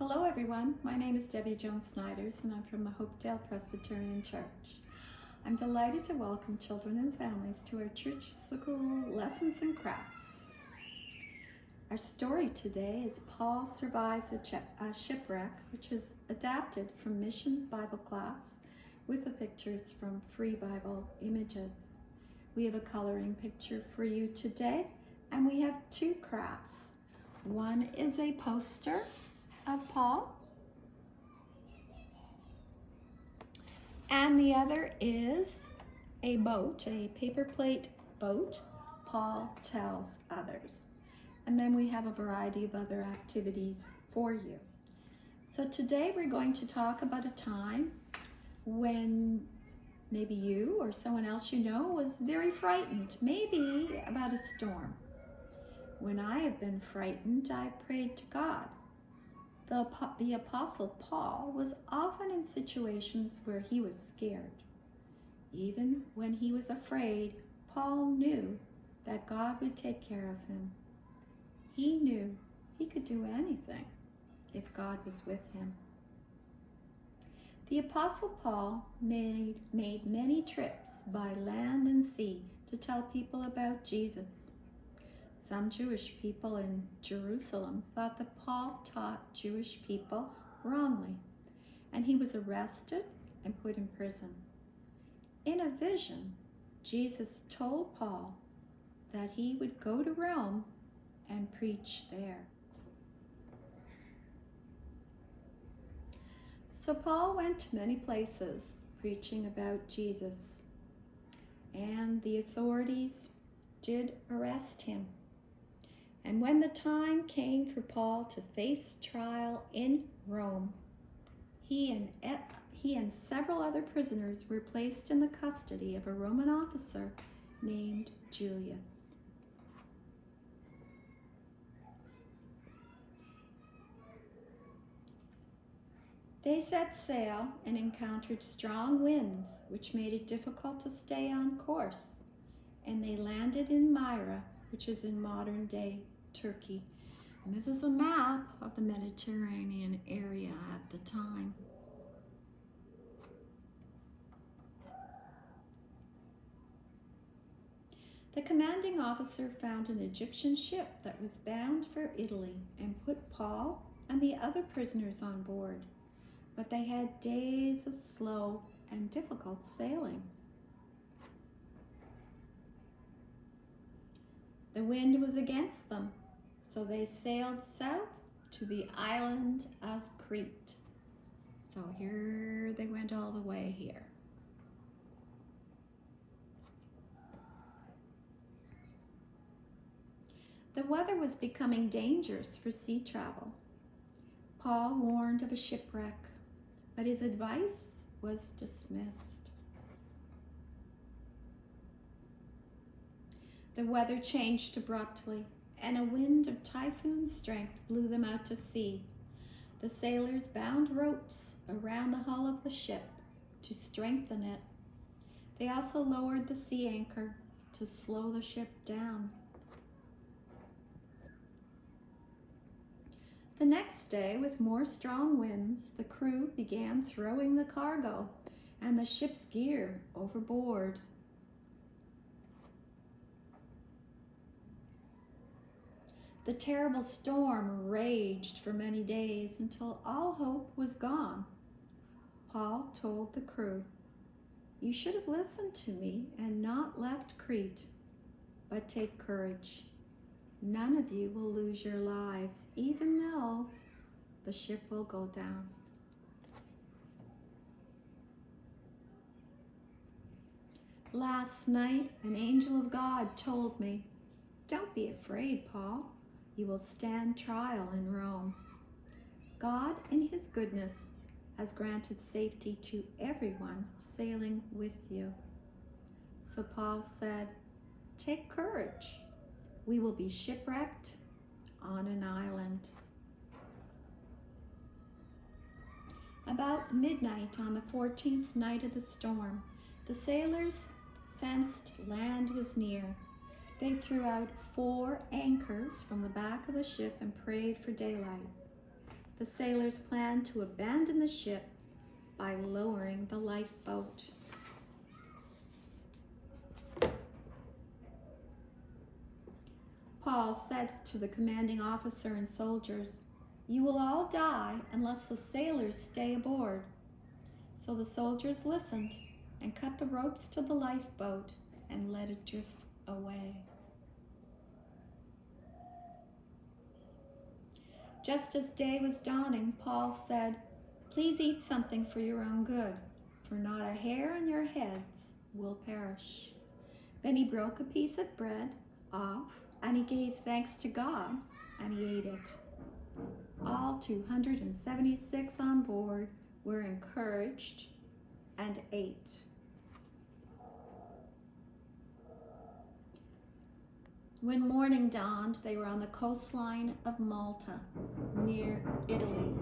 Hello everyone, my name is Debbie Jones-Snyders and I'm from the Hopedale Presbyterian Church. I'm delighted to welcome children and families to our church school lessons and crafts. Our story today is Paul Survives a Shipwreck, which is adapted from Mission Bible Class with the pictures from Free Bible Images. We have a coloring picture for you today and we have two crafts. One is a poster of Paul, and the other is a boat, a paper plate boat, Paul tells others. And then we have a variety of other activities for you. So today we're going to talk about a time when maybe you or someone else you know was very frightened, maybe about a storm. When I have been frightened, I prayed to God. The Apostle Paul was often in situations where he was scared. Even when he was afraid, Paul knew that God would take care of him. He knew he could do anything if God was with him. The Apostle Paul made many trips by land and sea to tell people about Jesus. Some Jewish people in Jerusalem thought that Paul taught Jewish people wrongly, and he was arrested and put in prison. In a vision, Jesus told Paul that he would go to Rome and preach there. So Paul went to many places preaching about Jesus, and the authorities did arrest him. And when the time came for Paul to face trial in Rome, he and several other prisoners were placed in the custody of a Roman officer named Julius. They set sail and encountered strong winds, which made it difficult to stay on course, and they landed in Myra, which is in modern-day Turkey. And this is a map of the Mediterranean area at the time. The commanding officer found an Egyptian ship that was bound for Italy and put Paul and the other prisoners on board. But they had days of slow and difficult sailing. The wind was against them, so they sailed south to the island of Crete. So here they went all the way here. The weather was becoming dangerous for sea travel. Paul warned of a shipwreck, but his advice was dismissed. The weather changed abruptly, and a wind of typhoon strength blew them out to sea. The sailors bound ropes around the hull of the ship to strengthen it. They also lowered the sea anchor to slow the ship down. The next day, with more strong winds, the crew began throwing the cargo and the ship's gear overboard. The terrible storm raged for many days until all hope was gone. Paul told the crew, "You should have listened to me and not left Crete. But take courage. None of you will lose your lives, even though the ship will go down." Last night, an angel of God told me, "Don't be afraid, Paul. You will stand trial in Rome. God, in his goodness, has granted safety to everyone sailing with you." So Paul said, "Take courage. We will be shipwrecked on an island." About midnight on the 14th night of the storm, the sailors sensed land was near. They threw out 4 anchors from the back of the ship and prayed for daylight. The sailors planned to abandon the ship by lowering the lifeboat. Paul said to the commanding officer and soldiers, "You will all die unless the sailors stay aboard." So the soldiers listened and cut the ropes to the lifeboat and let it drift away. Just as day was dawning, Paul said, "Please eat something for your own good, for not a hair on your heads will perish." Then he broke a piece of bread off, and he gave thanks to God, and he ate it. All 276 on board were encouraged and ate. When morning dawned, they were on the coastline of Malta, near Italy.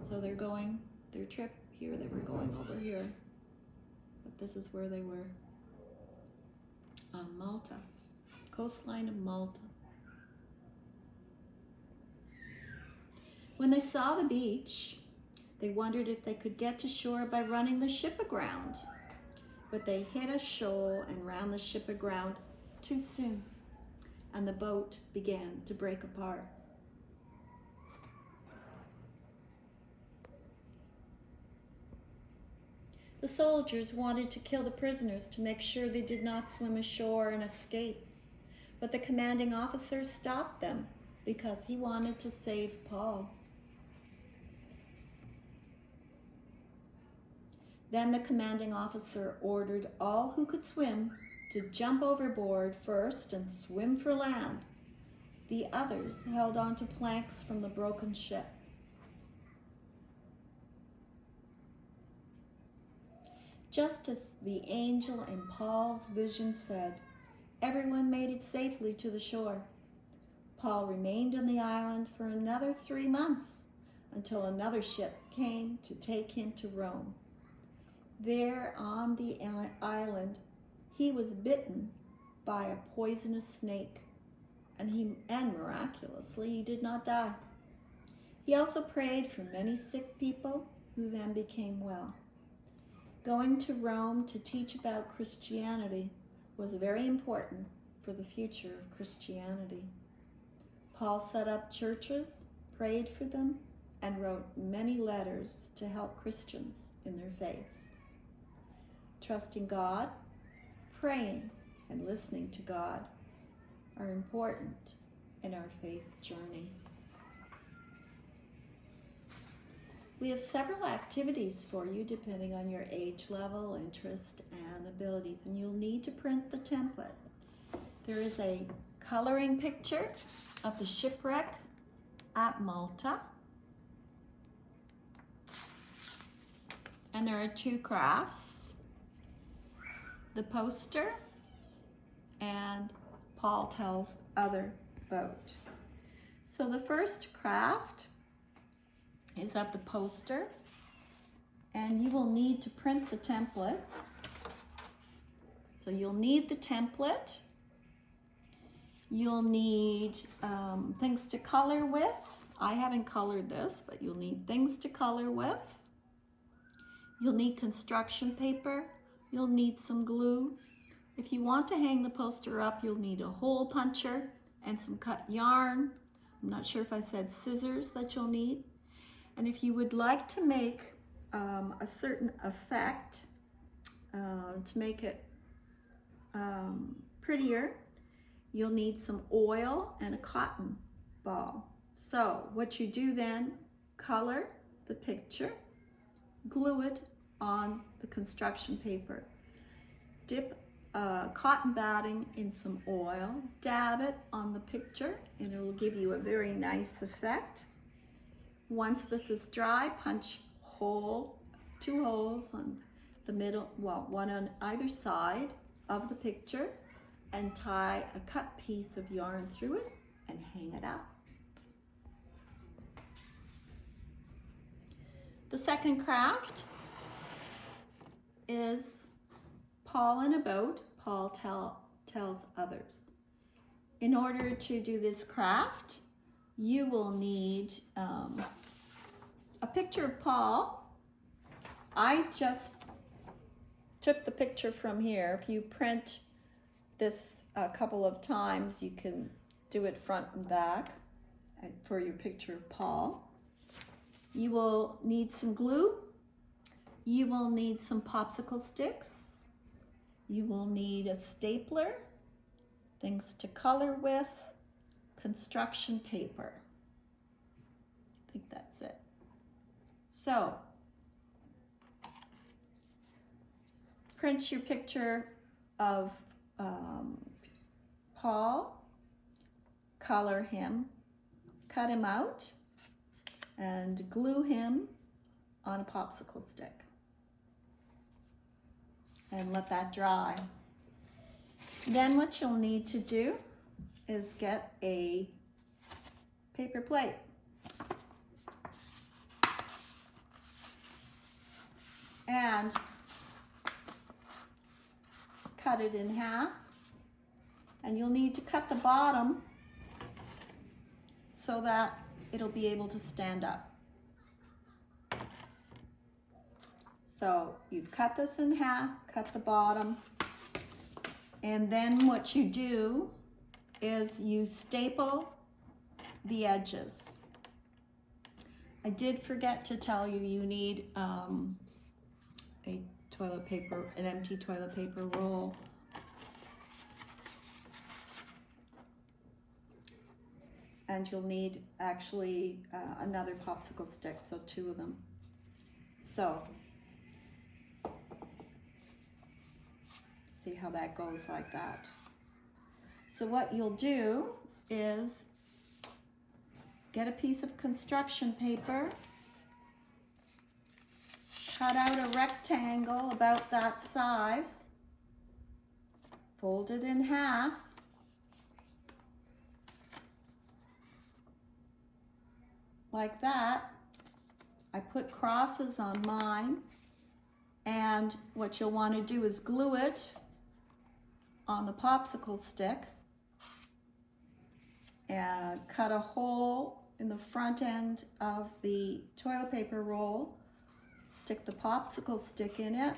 So they're going, their trip here, they were going over here. But this is where they were, on Malta, coastline of Malta. When they saw the beach, they wondered if they could get to shore by running the ship aground. But they hit a shoal and ran the ship aground too soon, and the boat began to break apart. The soldiers wanted to kill the prisoners to make sure they did not swim ashore and escape, but the commanding officer stopped them because he wanted to save Paul. Then the commanding officer ordered all who could swim to jump overboard first and swim for land. The others held on to planks from the broken ship. Just as the angel in Paul's vision said, everyone made it safely to the shore. Paul remained on the island for another 3 months until another ship came to take him to Rome. There on the island, he was bitten by a poisonous snake, and miraculously he did not die. He also prayed for many sick people who then became well. Going to Rome to teach about Christianity was very important for the future of Christianity. Paul set up churches, prayed for them, and wrote many letters to help Christians in their faith. Trusting God, praying, and listening to God are important in our faith journey. We have several activities for you depending on your age level, interest, and abilities, and you'll need to print the template. There is a coloring picture of the shipwreck at Malta, and there are 2 crafts. The poster and Paul Tells Other boat. So the first craft is of the poster, and you will need to print the template. So you'll need the template. You'll need things to color with. I haven't colored this, but you'll need things to color with. You'll need construction paper. You'll need some glue. If you want to hang the poster up, you'll need a hole puncher and some cut yarn. I'm not sure if I said scissors that you'll need. And if you would like to make a certain effect to make it prettier, you'll need some oil and a cotton ball. So what you do then, color the picture, glue it on the construction paper. Dip cotton batting in some oil, dab it on the picture, and it will give you a very nice effect. Once this is dry, punch 2 holes on the middle, well, 1 on either side of the picture, and tie a cut piece of yarn through it and hang it up. The second craft is Paul in a boat, Paul tells others. In order to do this craft, you will need a picture of Paul. I just took the picture from here. If you print this a couple of times, you can do it front and back for your picture of Paul. You will need some glue. You will need some popsicle sticks. You will need a stapler, things to color with, construction paper. I think that's it. So, print your picture of Paul, color him, cut him out, and glue him on a popsicle stick. And let that dry. Then what you'll need to do is get a paper plate. And cut it in half. And you'll need to cut the bottom so that it'll be able to stand up. So you've cut this in half, cut the bottom, and then what you do is you staple the edges. I did forget to tell you, you need a toilet paper, an empty toilet paper roll. And you'll need actually another popsicle stick, so 2 of them. So, see how that goes like that. So what you'll do is get a piece of construction paper, cut out a rectangle about that size, fold it in half, like that. I put crosses on mine, and what you'll want to do is glue it on the popsicle stick and cut a hole in the front end of the toilet paper roll, stick the popsicle stick in it,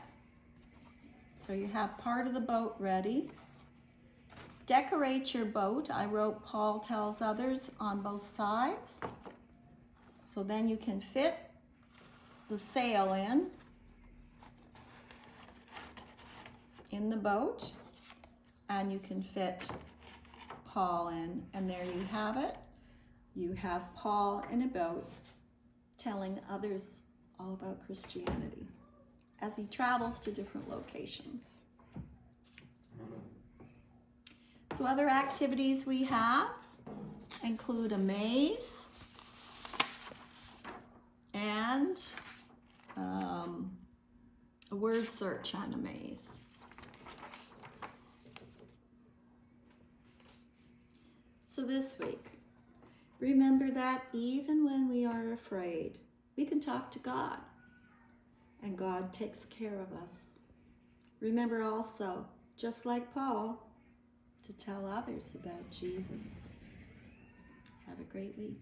so you have part of the boat ready. Decorate your boat. I wrote Paul Tells Others on both sides. So then you can fit the sail in the boat, and you can fit Paul in, and there you have it. You have Paul in a boat telling others all about Christianity as he travels to different locations. So other activities we have include a maze, and a word search on a maze. So this week, remember that even when we are afraid, we can talk to God, and God takes care of us. Remember also, just like Paul, to tell others about Jesus. Have a great week.